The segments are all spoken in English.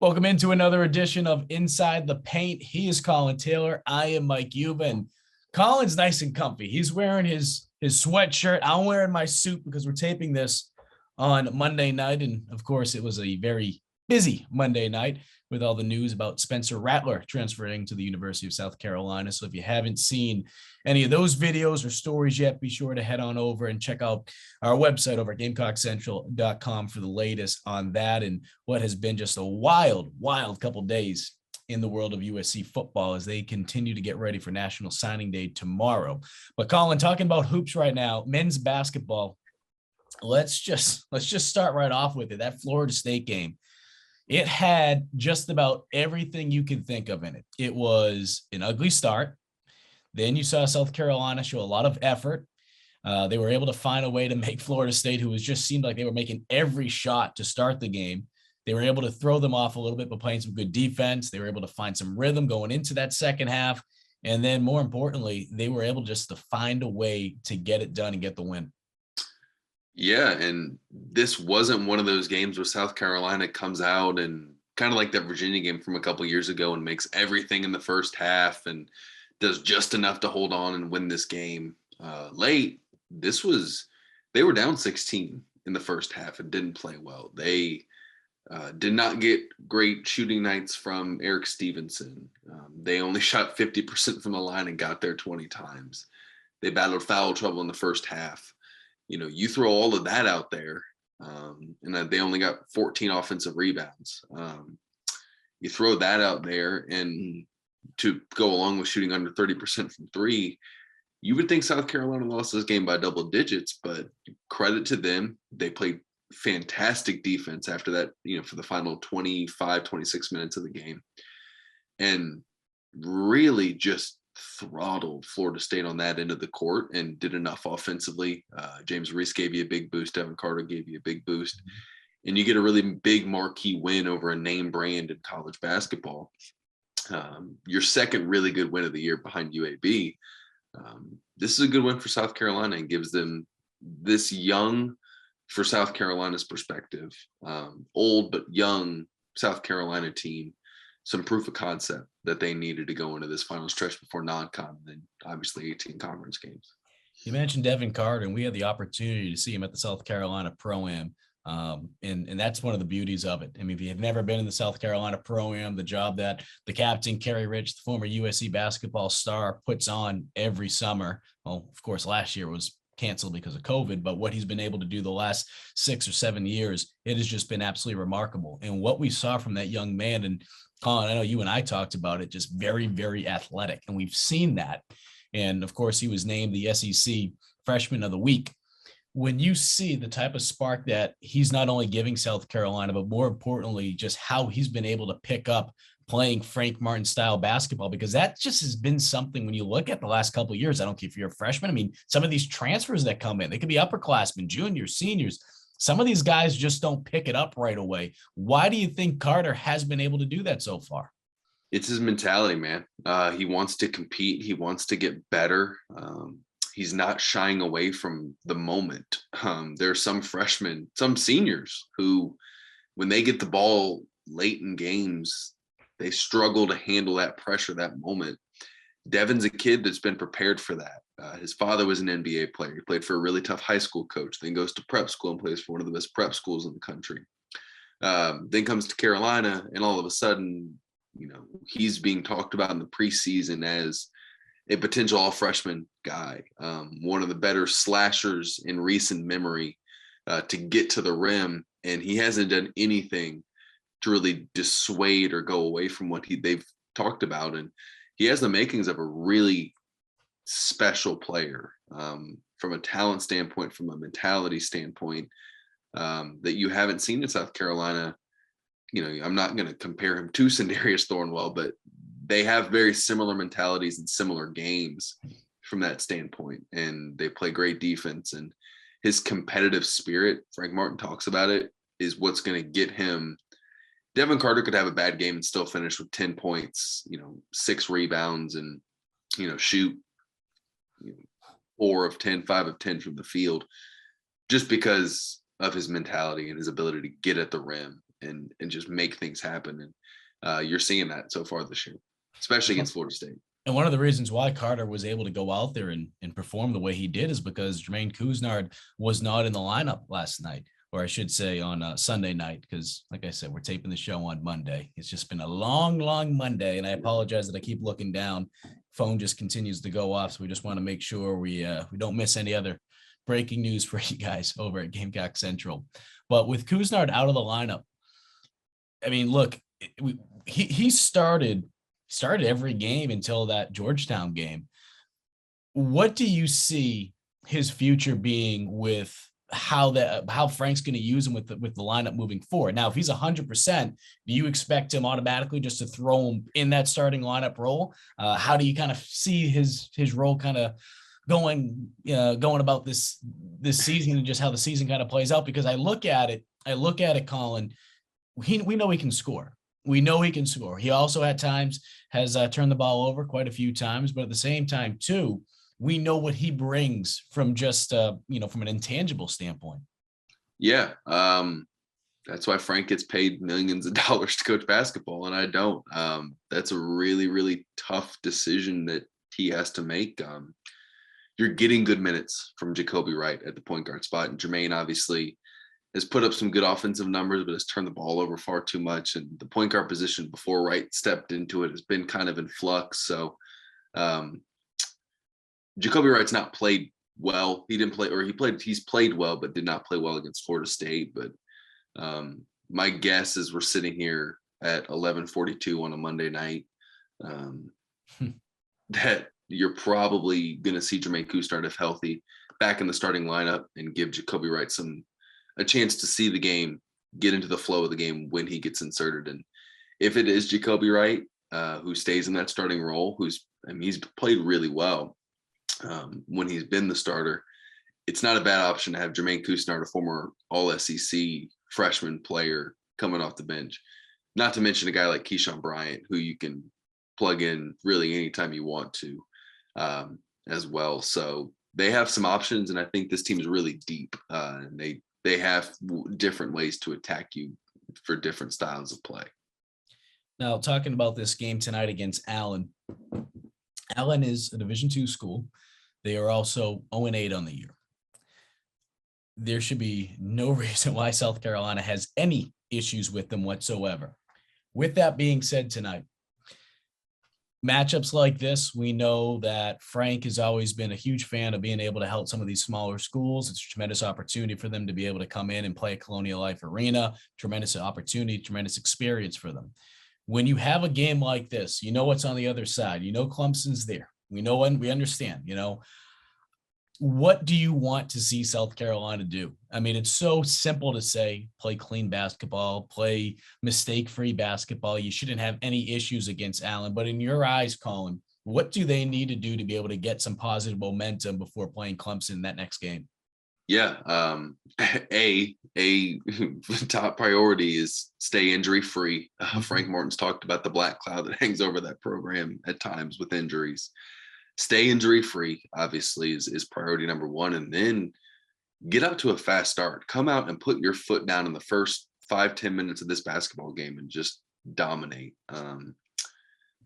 Welcome into another edition of Inside the Paint. He is Collyn Taylor. I am Mike Euban. Collyn's nice and comfy. He's wearing his sweatshirt. I'm wearing my suit because we're taping this on Monday night. And of course, it was a very busy Monday night with all the news about Spencer Rattler transferring to the University of South Carolina. So if you haven't seen any of those videos or stories yet, be sure to head on over and check out our website over at GamecockCentral.com for the latest on that and what has been just a wild couple days in the world of USC football as they continue to get ready for National Signing Day tomorrow. But Collyn, talking about hoops right now, men's basketball, let's just start right off with it. That Florida State game. It had just about everything you could think of in it. It was an ugly start. Then you saw South Carolina show a lot of effort. They were able to find a way to make Florida State, who seemed like they were making every shot to start the game. They were able to throw them off a little bit by playing some good defense. They were able to find some rhythm going into that second half. And then more importantly, they were able just to find a way to get it done and get the win. Yeah, and this wasn't one of those games where South Carolina comes out and kind of like that Virginia game from a couple of years ago and makes everything in the first half and does just enough to hold on and win this game late. They were down 16 in the first half and didn't play well. They did not get great shooting nights from Eric Stevenson. They only shot 50% from the line and got there 20 times. They battled foul trouble in the first half. You know, you throw all of that out there, and they only got 14 offensive rebounds. You throw that out there, and to go along with shooting under 30% from three, you would think South Carolina lost this game by double digits, but credit to them. They played fantastic defense after that, for the final 25, 26 minutes of the game, and really just throttled Florida State on that end of the court and did enough offensively. James Reese gave you a big boost. Devin Carter gave you a big boost. And you get a really big marquee win over a name brand in college basketball. Your second really good win of the year behind UAB. This is a good win for South Carolina and gives them this young, for South Carolina's perspective, old but young South Carolina team some proof of concept that they needed to go into this final stretch before non-con and then obviously 18 conference games. You mentioned Devin Carter, and we had the opportunity to see him at the South Carolina Pro-Am. And that's one of the beauties of it. I mean, if you have never been in the South Carolina Pro-Am, the job that the captain, Kerry Rich, the former USC basketball star, puts on every summer. Well, of course, last year was canceled because of COVID, but what he's been able to do the last 6 or 7 years, it has just been absolutely remarkable. And what we saw from that young man, and Collyn, I know you and I talked about it, just very, very athletic. And we've seen that. And of course, he was named the SEC Freshman of the Week. When you see the type of spark that he's not only giving South Carolina, but more importantly, just how he's been able to pick up playing Frank Martin style basketball, because that just has been something when you look at the last couple of years. I don't care if you're a freshman. I mean, some of these transfers that come in, they could be upperclassmen, juniors, seniors. Some of these guys just don't pick it up right away. Why do you think Carter has been able to do that so far? It's his mentality, man. He wants to compete. He wants to get better. He's not shying away from the moment. There are some freshmen, some seniors who, when they get the ball late in games, they struggle to handle that pressure, that moment. Devin's a kid that's been prepared for that. His father was an NBA player. He played for a really tough high school coach, then goes to prep school and plays for one of the best prep schools in the country. Then comes to Carolina, and all of a sudden, he's being talked about in the preseason as a potential all-freshman guy, one of the better slashers in recent memory to get to the rim, and he hasn't done anything to really dissuade or go away from what they've talked about. And he has the makings of a really special player from a talent standpoint, from a mentality standpoint that you haven't seen in South Carolina. I'm not going to compare him to Sindarius Thornwell, but they have very similar mentalities and similar games from that standpoint. And they play great defense, and his competitive spirit, Frank Martin talks about it, is what's going to get him. Devin Carter could have a bad game and still finish with 10 points, 6 rebounds, and, shoot 4 of 10, 5 of 10 from the field, just because of his mentality and his ability to get at the rim. and just make things happen. And you're seeing that so far this year, especially against Florida State. And one of the reasons why Carter was able to go out there and perform the way he did is because Jermaine Couisnard was not in the lineup last night, or I should say on Sunday night, because like I said, we're taping the show on Monday. It's just been a long Monday, and I apologize that I keep looking down. Phone just continues to go off, so we just want to make sure we don't miss any other breaking news for you guys over at Gamecock Central. But with Couisnard out of the lineup, I mean, look, he started every game until that Georgetown game. What do you see his future being with how Frank's going to use him with the lineup moving forward? Now, if he's 100%, do you expect him automatically just to throw him in that starting lineup role? How do you kind of see his role kind of going about this season, and just how the season kind of plays out? Because I look at it, Collyn, we know he can score. We know he can score. He also at times has turned the ball over quite a few times, but at the same time too, we know what he brings from just, from an intangible standpoint. Yeah. That's why Frank gets paid millions of dollars to coach basketball, and I don't. That's a really, really tough decision that he has to make. You're getting good minutes from Jacoby Wright at the point guard spot, and Jermaine obviously has put up some good offensive numbers, but has turned the ball over far too much. And the point guard position before Wright stepped into it has been kind of in flux. So Jacoby Wright's not played well. He's played well, but did not play well against Florida State. But my guess is we're sitting here at 11:42 on a Monday night, that you're probably going to see Jermaine Couisnard, if healthy, back in the starting lineup and give Jacoby Wright a chance to see the game, get into the flow of the game when he gets inserted. And if it is Jacoby Wright, who stays in that starting role, he's played really well when he's been the starter, it's not a bad option to have Jermaine Couisnard, a former All-SEC freshman player, coming off the bench. Not to mention a guy like Keyshawn Bryant, who you can plug in really anytime you want to, as well. So they have some options, and I think this team is really deep. And they have different ways to attack you for different styles of play. Now, talking about this game tonight against Allen. Allen is a Division II school. They are also 0-8 on the year. There should be no reason why South Carolina has any issues with them whatsoever. With that being said tonight, matchups like this, we know that Frank has always been a huge fan of being able to help some of these smaller schools. It's a tremendous opportunity for them to be able to come in and play at Colonial Life Arena. Tremendous opportunity, tremendous experience for them. When you have a game like this, you know what's on the other side. You know Clemson's there. We know and we understand, what do you want to see South Carolina do? I mean, it's so simple to say, play clean basketball, play mistake-free basketball. You shouldn't have any issues against Allen. But in your eyes, Collyn, what do they need to do to be able to get some positive momentum before playing Clemson in that next game? Yeah. A top priority is stay injury-free. Frank Martin's talked about the black cloud that hangs over that program at times with injuries. Stay injury-free, obviously, is priority number one. And then get out to a fast start. Come out and put your foot down in the first 5-10 minutes of this basketball game and just dominate.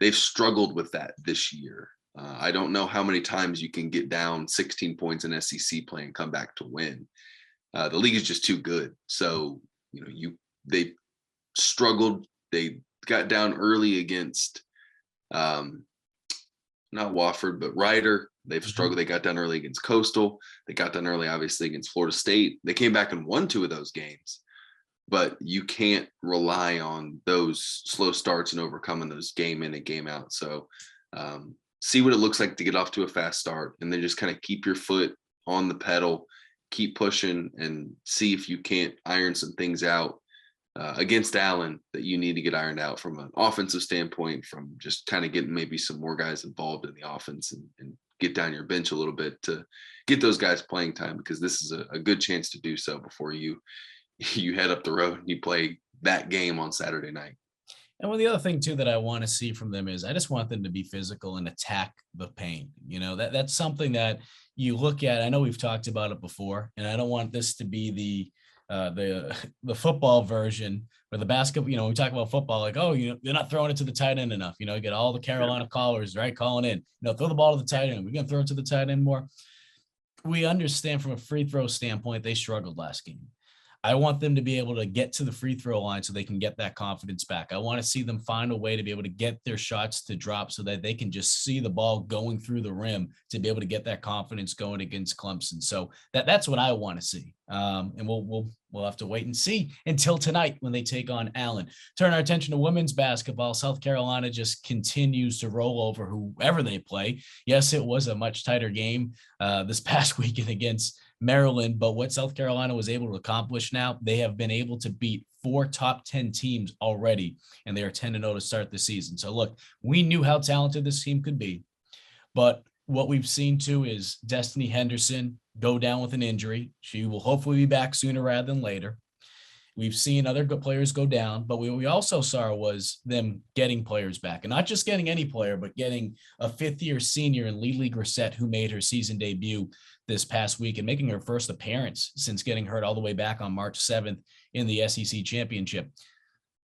They've struggled with that this year. I don't know how many times you can get down 16 points in SEC play and come back to win. The league is just too good. So, they struggled. They got down early against not Wofford, but Ryder. They've struggled. They got down early against Coastal. They got down early, obviously, against Florida State. They came back and won 2 of those games. But you can't rely on those slow starts and overcoming those game in and game out. So see what it looks like to get off to a fast start, and then just kind of keep your foot on the pedal, keep pushing, and see if you can't iron some things out against Allen that you need to get ironed out from an offensive standpoint, from just kind of getting maybe some more guys involved in the offense and get down your bench a little bit to get those guys playing time, because this is a good chance to do so before you head up the road and you play that game on Saturday night. And one of the other thing too that I want to see from them is I just want them to be physical and attack the paint. That's something that you look at. I know we've talked about it before, and I don't want this to be the football version Or the basketball, when we talk about football, like, oh, they're not throwing it to the tight end enough. You get all the Carolina callers, right, calling in, throw the ball to the tight end. We're going to throw it to the tight end more. We understand from a free throw standpoint, they struggled last game. I want them to be able to get to the free throw line so they can get that confidence back. I want to see them find a way to be able to get their shots to drop so that they can just see the ball going through the rim to be able to get that confidence going against Clemson. So that's what I want to see. And we'll have to wait and see until tonight when they take on Allen. Turn our attention to women's basketball. South Carolina just continues to roll over whoever they play. Yes, it was a much tighter game this past weekend against Maryland, but what South Carolina was able to accomplish now, they have been able to beat 4 top 10 teams already, and they are 10-0 to start the season. So look, we knew how talented this team could be, but what we've seen too is Destiny Henderson go down with an injury. She will hopefully be back sooner rather than later. We've seen other good players go down, but what we also saw was them getting players back, and not just getting any player, but getting a 5th-year senior in Lily Grissett, who made her season debut this past week and making her first appearance since getting hurt all the way back on March 7th in the SEC championship.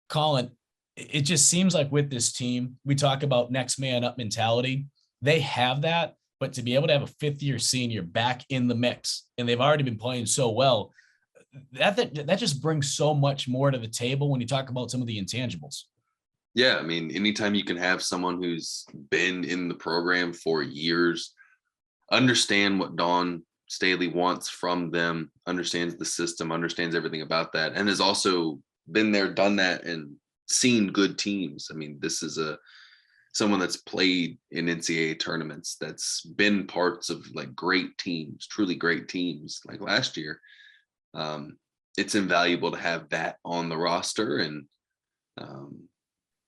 Collyn, it just seems like with this team, we talk about next man up mentality. They have that, but to be able to have a 5th-year senior back in the mix, and they've already been playing so well, that just brings so much more to the table when you talk about some of the intangibles. Yeah, I mean, anytime you can have someone who's been in the program for years, understand what Dawn Staley wants from them, understands the system, understands everything about that, and has also been there, done that, and seen good teams. I mean, this is someone that's played in NCAA tournaments, that's been parts of like great teams, truly great teams like last year. It's invaluable to have that on the roster, and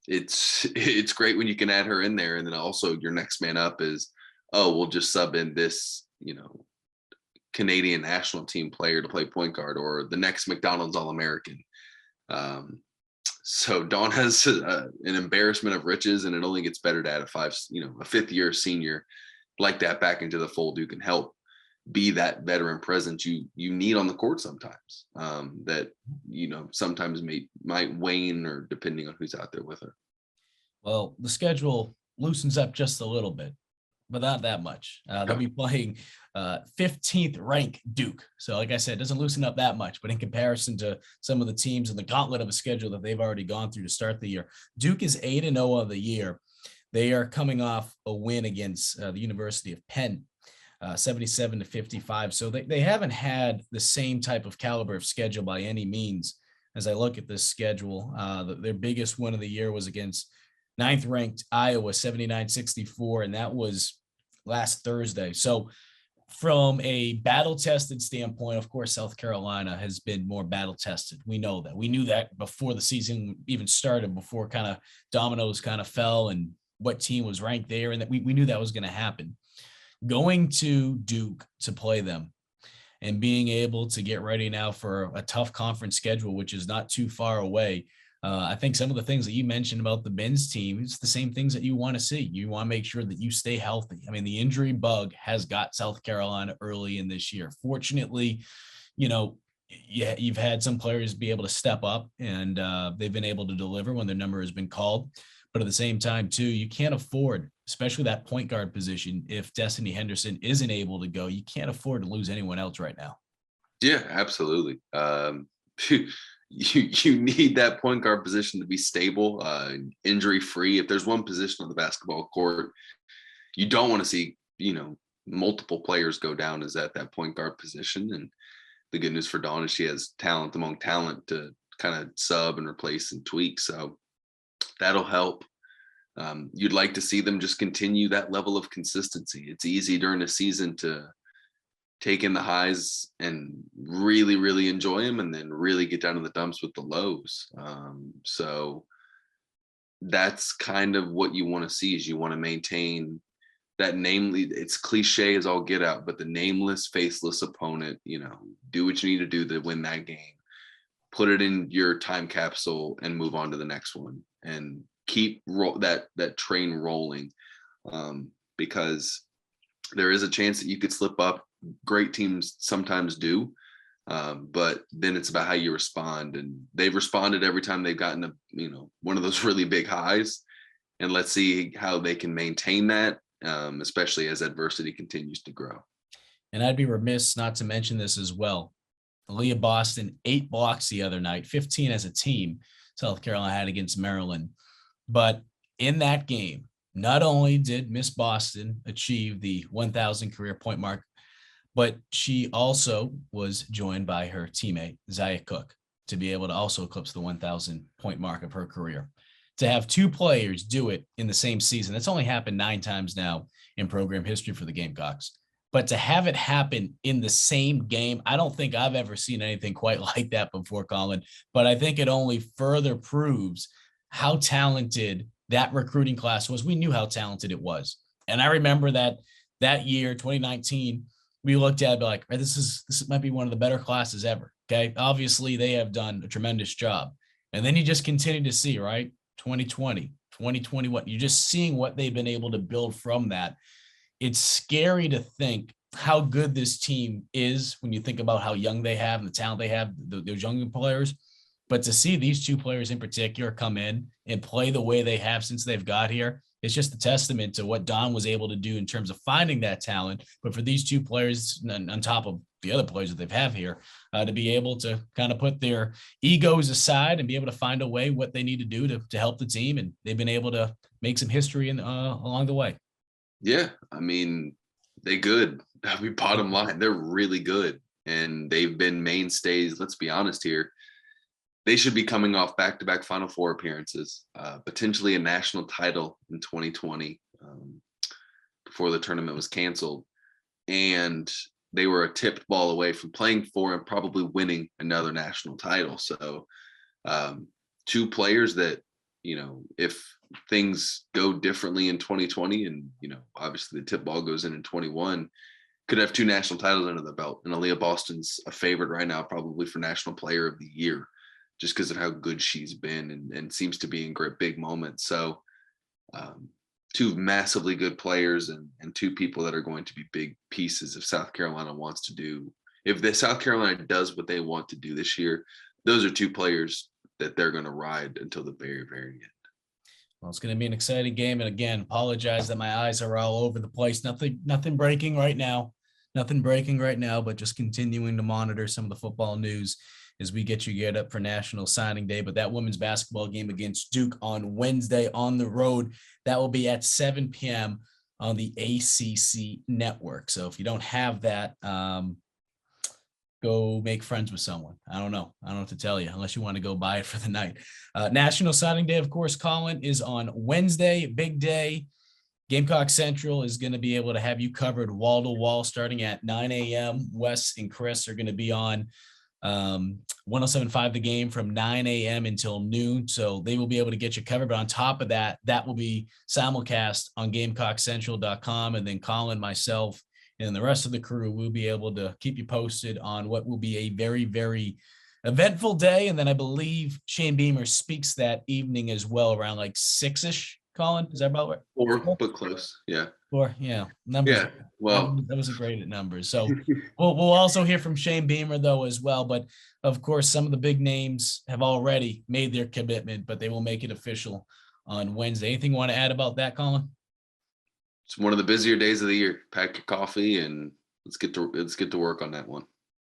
it's great when you can add her in there. And then also your next man up is, oh, we'll just sub in this, Canadian national team player to play point guard, or the next McDonald's All-American. So Dawn has an embarrassment of riches, and it only gets better to add a 5th-year senior like that back into the fold who can help be that veteran presence you need on the court sometimes, that sometimes might wane, or depending on who's out there with her. Well, the schedule loosens up just a little bit, but not that much. They'll be playing 15th ranked Duke. So like I said, it doesn't loosen up that much, but in comparison to some of the teams in the gauntlet of a schedule that they've already gone through to start the year, Duke is 8-0 of the year. They are coming off a win against the University of Penn, 77-55. So they haven't had the same type of caliber of schedule by any means. As I look at this schedule, their biggest win of the year was against 9th ranked Iowa, 79-64. And that was last Thursday. So from a battle tested standpoint, of course, South Carolina has been more battle tested. We know that. We knew that before the season even started, before kind of dominoes kind of fell and what team was ranked there. And that we knew that was going to happen. Going to Duke to play them and being able to get ready now for a tough conference schedule, which is not too far away. I think some of the things that you mentioned about the men's team, it's the same things that you want to see. You want to make sure that you stay healthy. I mean, the injury bug has got South Carolina early in this year. Fortunately, you've had some players be able to step up, and they've been able to deliver when their number has been called. But at the same time, too, you can't afford, especially that point guard position, if Destiny Henderson isn't able to go, you can't afford to lose anyone else right now. Yeah, absolutely. You need that point guard position to be stable, injury free. If there's one position on the basketball court you don't want to see, multiple players go down, is at that point guard position. And the good news for Dawn is she has talent among talent to kind of sub and replace and tweak. So that'll help. You'd like to see them just continue that level of consistency. It's easy during the season to take in the highs and really, really enjoy them, and then really get down in the dumps with the lows. So that's kind of what you want to see, is you want to maintain that it's cliche as all get out, but the nameless, faceless opponent, do what you need to do to win that game, put it in your time capsule and move on to the next one, and keep that train rolling, because there is a chance that you could slip up. Great teams sometimes do. But then it's about how you respond, and they've responded every time they've gotten one of those really big highs. And let's see how they can maintain that, especially as adversity continues to grow. And I'd be remiss not to mention this as well. Aliyah Boston, 8 blocks the other night, 15 as a team, South Carolina had against Maryland. But in that game, not only did Miss Boston achieve the 1,000 career point mark, but she also was joined by her teammate, Zia Cooke, to be able to also eclipse the 1,000 point mark of her career. To have 2 players do it in the same season, that's only happened 9 times now in program history for the Gamecocks. But to have it happen in the same game, I don't think I've ever seen anything quite like that before, Collyn. But I think it only further proves how talented that recruiting class was. We knew how talented it was. And I remember that year, 2019, we looked at it like, this might be one of the better classes ever. Okay. Obviously, they have done a tremendous job. And then you just continue to see, right? 2020, 2021, you're just seeing what they've been able to build from that. It's scary to think how good this team is when you think about how young they have and the talent they have, those young players. But to see these 2 players in particular come in and play the way they have since they've got here, it's just a testament to what Don was able to do in terms of finding that talent. But for these 2 players, on top of the other players that they've have here, to be able to kind of put their egos aside and be able to find a way what they need to do to help the team. And they've been able to make some history along the way. Yeah, I mean, they good. I mean, bottom line, they're really good. And they've been mainstays. Let's be honest here. They should be coming off back-to-back Final Four appearances, potentially a national title in 2020 before the tournament was canceled. And they were a tipped ball away from playing for and probably winning another national title. So 2 players that, if things go differently in 2020 and, obviously the tip ball goes in 21, could have 2 national titles under the belt. And Aliyah Boston's a favorite right now, probably for National Player of the Year, just because of how good she's been and seems to be in great big moments. So 2 massively good players and 2 people that are going to be big pieces if South Carolina wants to do. If the South Carolina does what they want to do this year, those are 2 players that they're going to ride until the very, very end. Well, it's going to be an exciting game. And again, apologize that my eyes are all over the place. Nothing breaking right now. Nothing breaking right now, but just continuing to monitor some of the football news as we get you geared up for National Signing Day. But that women's basketball game against Duke on Wednesday on the road, that will be at 7 p.m. on the ACC network. So if you don't have that, go make friends with someone. I don't know what to tell you, unless you want to go buy it for the night. National Signing Day, of course, Collyn, is on Wednesday, big day. Gamecock Central is going to be able to have you covered wall to wall starting at 9 a.m. Wes and Chris are going to be on 107.5 The Game from 9 a.m. until noon. So they will be able to get you covered. But on top of that, that will be simulcast on GamecockCentral.com. And then Collyn, myself, and the rest of the crew will be able to keep you posted on what will be a very, very eventful day. And then I believe Shane Beamer speaks that evening as well around like 6-ish. Collyn, is that about right? 4, but close. Yeah. 4, yeah. Numbers. Yeah. Well, that was a great number. So we'll also hear from Shane Beamer though as well. But of course, some of the big names have already made their commitment, but they will make it official on Wednesday. Anything you want to add about that, Collyn? It's one of the busier days of the year. Pack your coffee and let's get to work on that one.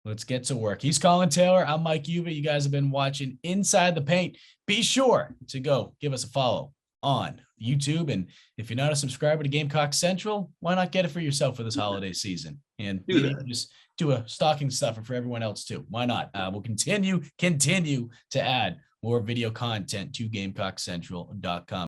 Let's get to work. He's Collyn Taylor. I'm Mike Uva. You guys have been watching Inside the Paint. Be sure to go give us a follow on YouTube. And if you're not a subscriber to Gamecock Central, why not get it for yourself for this holiday season? And just do a stocking stuffer for everyone else too. Why not? We'll continue to add more video content to GamecockCentral.com.